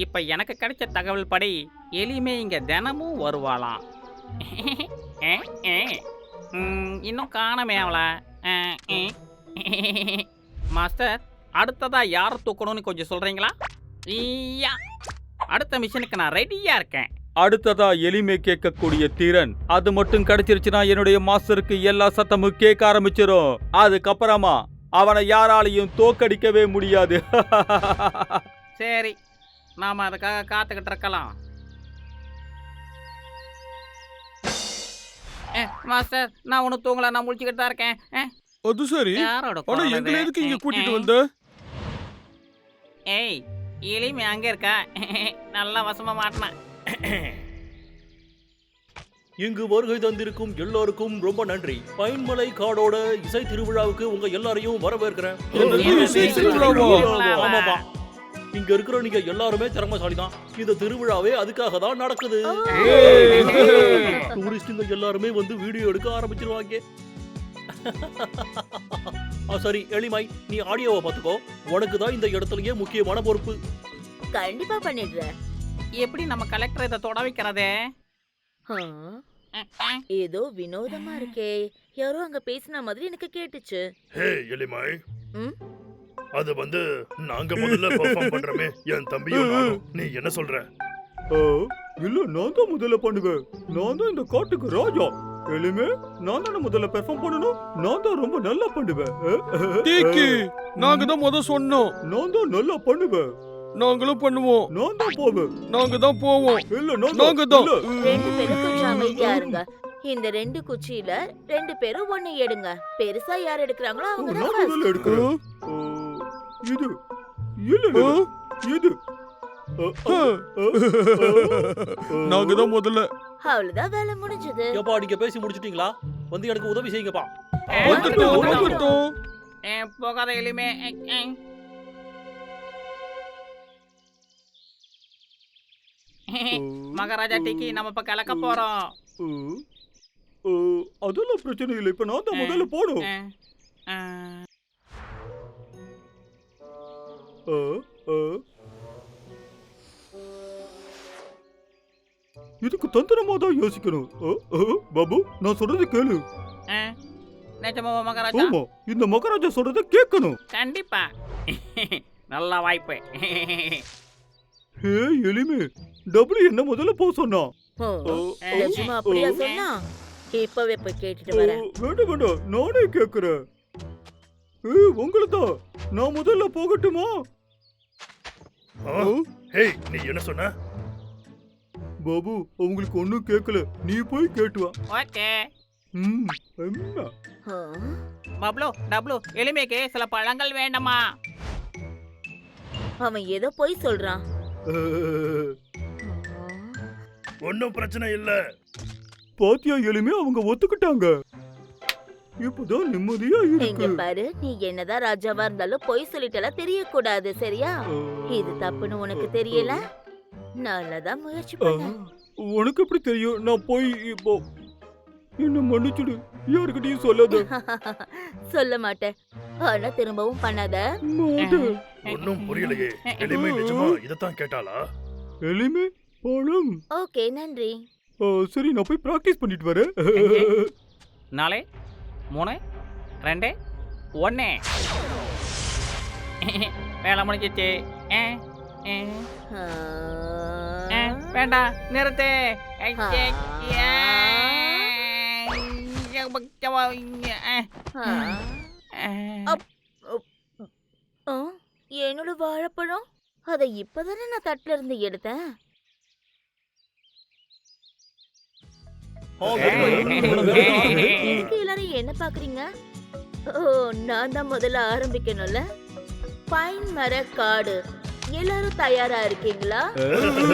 இப்ப எனக்கு கிடைச்ச தகவல் படி எலிமே இங்க தினமும் வருவாளாம். அஹ், அஹ். இன்னும் காணமே அவள. அஹ், அஹ். மாஸ்டர், அடுத்ததா யாரை தூக்கணும்னு கொஞ்சம் சொல்றீங்களா? ஈயா. அடுத்த மிஷனுக்கு நான் ரெடியா இருக்கேன். அடுத்ததா எளிமை கேட்கக்கூடிய திறன் அது மட்டும் கிடைச்சிருச்சுன்னா என்னுடைய மாஸ்டருக்கு எல்லா சத்தமும் கேட்க ஆரம்பிச்சிடும். அதுக்கப்புறமா அவனை யாராலையும் தோக்கடிக்கவே முடியாது. சரி, நாம அதுக்காக காத்துக்கிட்டு இருக்கலாம். மாஸ்டர், நான் ஒன்றும் தூங்கல, நான் முழிச்சுக்கிட்டு தான் இருக்கேன். அது சரி. யாரோட ஆனா குரல் எங்களை இது? எதுக்கு இங்க கூட்டிட்டு வந்த? ஏய், எலிமை அங்க இருக்கா? நல்லா வசமா மாட்டினேன். இங்கு வருகை தந்திருக்கும் எல்லாருக்கும் ரொம்ப நன்றி. பைன்மலை காடோட இசை திருவிழாவுக்கு உங்க எல்லாரையும் வரவேற்கிறேன். இசை திருவிழாவா? ஆமாப்பா. இங்க இருக்கிற நீங்க எல்லாருமே திறமைசாலி தான். இந்த திருவிழாவே அதுக்காக தான் நடக்குது. டூரிஸ்டுங்க எல்லாருமே வந்து வீடியோ எடுக்க ஆரம்பிச்சிருவாங்க. சரி எளிமை, நீ ஆடியோவை பாத்துக்கோ. உனக்கு தான் இந்த இடத்துலயே முக்கியமான பொறுப்பு. கண்டிப்பா பண்ணிடுறேன். எப்படி நம்ம கலெக்டர் இதை தொட வைக்கிறதே? ஏதோ வினோதமா இருக்கே. யாரோ அங்க பேசின மாதிரி எனக்கு கேட்டுச்சு. ஹே எலிமை, ம்? அது வந்து நாங்க முதல்ல பெர்ஃபார்ம் பண்றோமே, என் தம்பியும் நானும். நீ என்ன சொல்ற? இல்ல, நான் தான் முதல்ல பண்ணுவேன். நான் தான் இந்த காட்டுக்கு ராஜா. எளிமே, நான் தானே முதல்ல பெர்ஃபார்ம் பண்ணணும். நான் தான் ரொம்ப நல்லா பண்ணுவேன். டீக்கி, நாங்க தான் முத சொன்னோம். நான் தான் நல்லா பண்ணுவேன். நாங்களும் பண்ணுவோம். நான் தான் போவேன். நாங்க தான் போவோம். இல்ல, நாங்க தான். ரெண்டு பேரும் கொஞ்சம் அமைதியா இருங்க. இந்த ரெண்டு குச்சியில ரெண்டு பேரும் ஒண்ணு எடுங்க. பெருசா யார் எடுக்கிறாங்களோ அவங்க தான் நான் first. முதல்ல எடுக்கிறேன். இது இல்ல, இது நாங்க தான் முதல்ல. அவ்வளவுதான், வேலை முடிஞ்சது. ஏப்பா, நீங்க பேசி முடிச்சிட்டீங்களா? வந்து எனக்கு உதவி செய்யுங்கப்பா. வந்துட்டோம். போகாத எலிமே. மகாராஜா டிக்கி, நம்ம இப்ப கலக்க போறோம். அதெல்லாம் பிரச்சனை இல்லை. இப்ப நான் தான் முதல்ல போடும். இதுக்கு தந்திரமா தான் யோசிக்கணும். பாபு, நான் சொல்றது கேளு. நிஜமாவா மகாராஜா? ஆமா, இந்த மகாராஜா சொல்றத கேட்கணும். கண்டிப்பா. நல்ல வாய்ப்பு. ஹே எலிமே, டபுள் என்ன முதல்ல போ சொன்னா. நிஜமா அப்படியா சொன்னா? இப்பவே போய் கேட்டுட்டு வரேன். வேண்டாம் வேண்டாம், நானே கேக்குறேன். உங்களை தான். நான் முதல்ல போகட்டுமா? ஹே, நீ என்ன சொன்ன? பாபு, உங்களுக்கு ஒண்ணும் கேட்கல. நீ போய் கேட்டு வா. ஓகே. என்ன? பப்ளு, டப்ளு, எலிமைக்கு சில பழங்கள் வேண்டாமா? அவன் ஏதோ போய் சொல்றான். ஒன்னும் பிரச்சனை இல்ல. பாத்தியா எலிமே, அவங்க ஒத்துக்கிட்டாங்க. இப்பதான் நிம்மதியா இங்க இருக்கு. பாரு, நீ என்னதான் ராஜாவா இருந்தாலும் பொய் சொல்லிட்டலாம் தெரியக்கூடாது, சரியா? இது தப்புன்னு உனக்கு தெரியல. நல்லதான் முயற்சி பண்ண. உனக்கு எப்படி தெரியும்? நான் போய் இப்போ என்ன மன்னிச்சுடு. யாருக்கிட்டையும் சொல்லாத. சொல்ல மாட்டேன். ஆனா திரும்பவும் பண்ணாத. மாட்டேன். ஒன்னும் புரியலையே. எலிமை நிஜமா இதத்தான் கேட்டாளா? எலிமே, பழம். ஓகே, நன்றி. சரி, நான் போய் பிராக்டிஸ் பண்ணிட்டு வரேன். 4 3 2 1. வேலை முடிஞ்சிச்சு. வேண்டாம், நிறுத்து. என்னோட வாழைப்பழம், அதை இப்பதானே நான் தட்டுல இருந்து எடுத்தேன். எதுக்கு எல்லாரும் என்ன பாக்குறீங்க? ஓ, நான் தான் முதல்ல ஆரம்பிக்கணும்ல. பைன் மர காடு, எல்லாரும் தயாரா இருக்கீங்களா?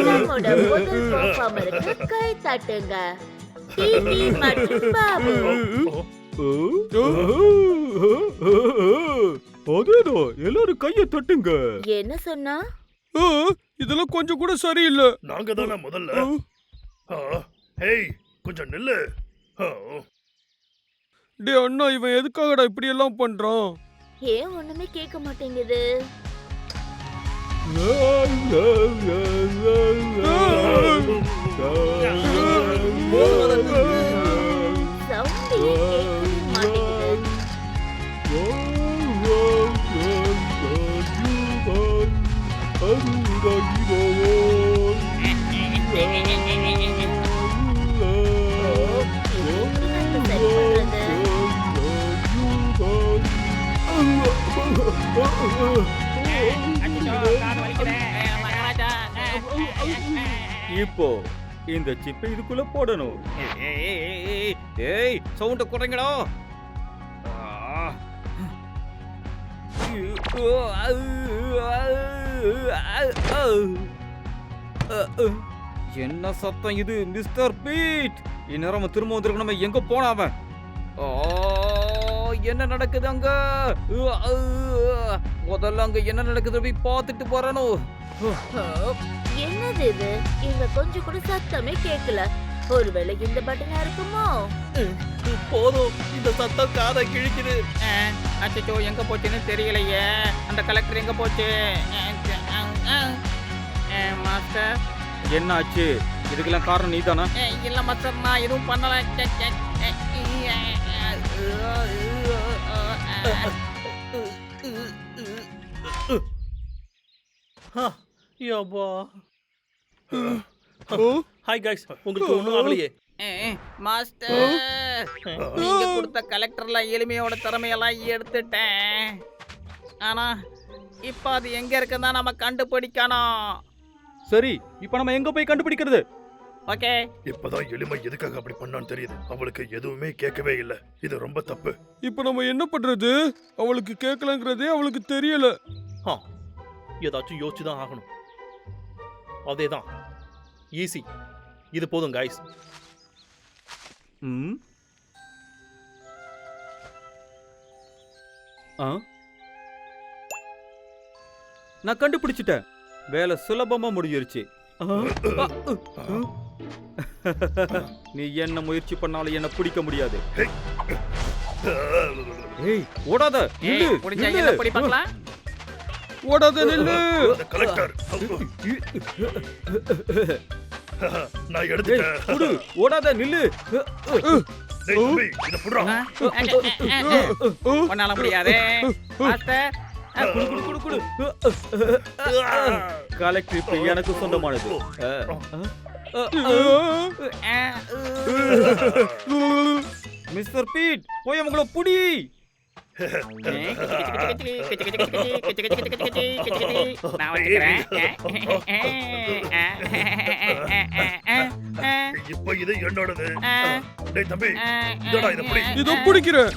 நம்மோட முதல் பெர்ஃபார்மருக்கு கை தட்டுங்க. டிடி மற்றும் பாபு. அதேதான், எல்லாரும் கைய தட்டுங்க. என்ன சொன்னா? இதெல்லாம் கொஞ்சம் கூட சரியில்லை. நாங்க தானே முதல்ல. ஹேய், கொஞ்சம் நில்லு. டே அண்ணா, இவன் எதுக்காகடா இப்படி எல்லாம் பண்றான்? ஏன் ஒண்ணுமே கேட்க மாட்டேங்குது? சவுண்டே கேட்கவே மாட்டேங்குது. இப்போ இந்த சிப்பை இதுக்குள்ள போடணும். ஏய் சவுண்ட குறைங்கடா. என்ன சத்தம் இது மிஸ்டர் பீட்? இந்நேரம் திரும்ப வந்திருக்கணும். எங்க போன அவன்? என்ன நடக்குது அங்க? முதல்ல அங்க என்ன நடக்குது போய் பார்த்துட்டு போறணும். என்னது இது? இங்க கொஞ்சம் கூட சத்தமே கேட்கல. ஒருவேளை இந்த பட்டனா இருக்குமோ? போதும், இந்த சத்தம் காதை கிழிக்குது. அச்சோ எங்க போச்சுன்னு தெரியலையே. அந்த கலெக்டர் எங்க போச்சு? மாஸ்டர் என்ன ஆச்சு? இதுக்கெல்லாம் காரணம் நீதானா? இல்ல மாஸ்டர், நான் எதுவும் பண்ணல. யப்பா. ஹாய் गाइस, உங்களுக்கு ஒண்ணும் ஆகலையே? மாஸ்டர், நீங்க கொடுத்த கலெக்டர்ல எளிமையோட திறமையெல்லாம் எடுத்துட்டேன். ஆனா இப்ப அது எங்க இருக்குன்னா நம்ம கண்டுபிடிக்கணும். சரி, இப்போ நம்ம எங்க போய் கண்டுபிடிக்கிறது? ஓகே. இப்பதான் எளிமை எதுக்காக அப்படி பண்ணான்னு தெரியுது. அவளுக்கு எதுவுமே கேட்கவே இல்ல. இது ரொம்ப தப்பு. இப்ப நம்ம என்ன பண்றது? அவளுக்கு கேட்கலங்கிறதே அவளுக்கு தெரியல. ஏதாச்சும் யோசிச்சு தான் ஆகணும். அதேதான், ஈஸி. இது போதும் गाइस. நான் கண்டுபிடிச்சிட்டேன். வேலை சுலபமா முடிஞ்சிருச்சு. நீ என்ன முயற்சி பண்ணாலும் என்ன பிடிக்க முடியாது. ஏய், ஓடாத. நில்லு, முடிஞ்சா நில்லு. என்ன படி பார்க்கலாம். ஓடாத நில்லு. அந்த கலெக்டர். நான் எடுத்துட்டேன். குடு, ஓடாத நில்லு. டேய் தம்பி, இத புடுறா. பண்ணால முடியாது மாஸ்டர். குடு, குடு, குடு, குடு. கலெக்டர் இப்ப எனக்கு சொந்தமானது. மிஸ்டர் பீட், போய் உங்களை புடி. நான் வச்சுக்கிறேன். இப்ப இது என்னோடது. டேய் தம்பி, இதோட இத புடி. இதோ பிடிக்கிறேன்.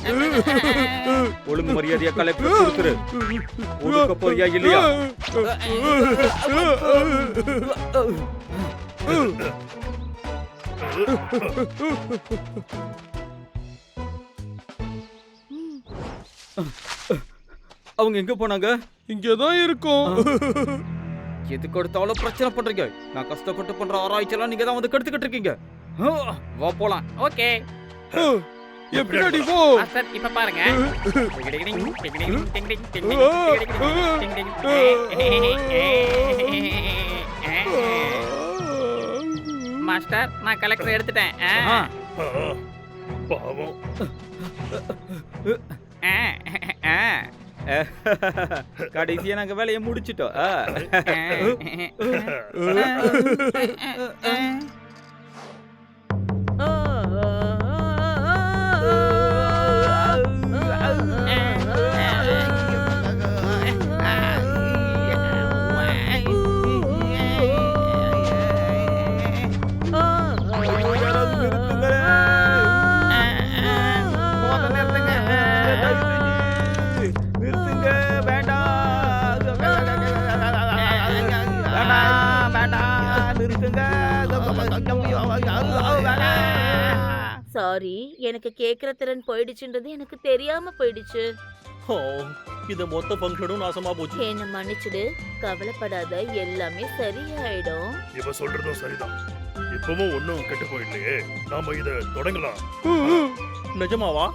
ஒழுங்கு மரியாதையா கலெக்டர் கொடுத்துரு. கொடுக்க போறியா இல்லையா? அவங்க எங்க போனாங்க? இங்கதான் இருக்கும். எதுக்கு எடுத்தாலும் பிரச்சனை பண்றீங்க. நான் கஷ்டப்பட்டு பண்ற ஆராய்ச்சியெல்லாம் நீங்க தான் வந்து கெடுத்துக்கிட்டு இருக்கீங்க. வா போலாம். ஓகே எப்படி போ. மாஸ்டர், இப்ப பாருங்க. மாஸ்டர், நான் கலெக்டர் எடுத்துட்டேன். பாவம். கடைசியா நாங்க வேலையை முடிச்சிட்டோம். சாரி, எனக்கு கேக்குற திறன் போயிடுச்சுன்றது எனக்கு தெரியாம போயிடுச்சு. இந்த மொத்த ஃபங்க்ஷனும் நாசமா போச்சு. என்ன மன்னிச்சுடு, கவலைப்படாத, எல்லாமே சரியாயிடும். இவ சொல்றதும் சரிதான். இப்பவும் ஒண்ணும் கெட்டு போயிடலையே. நாம இத தொடங்கலாம். நிஜமாவா?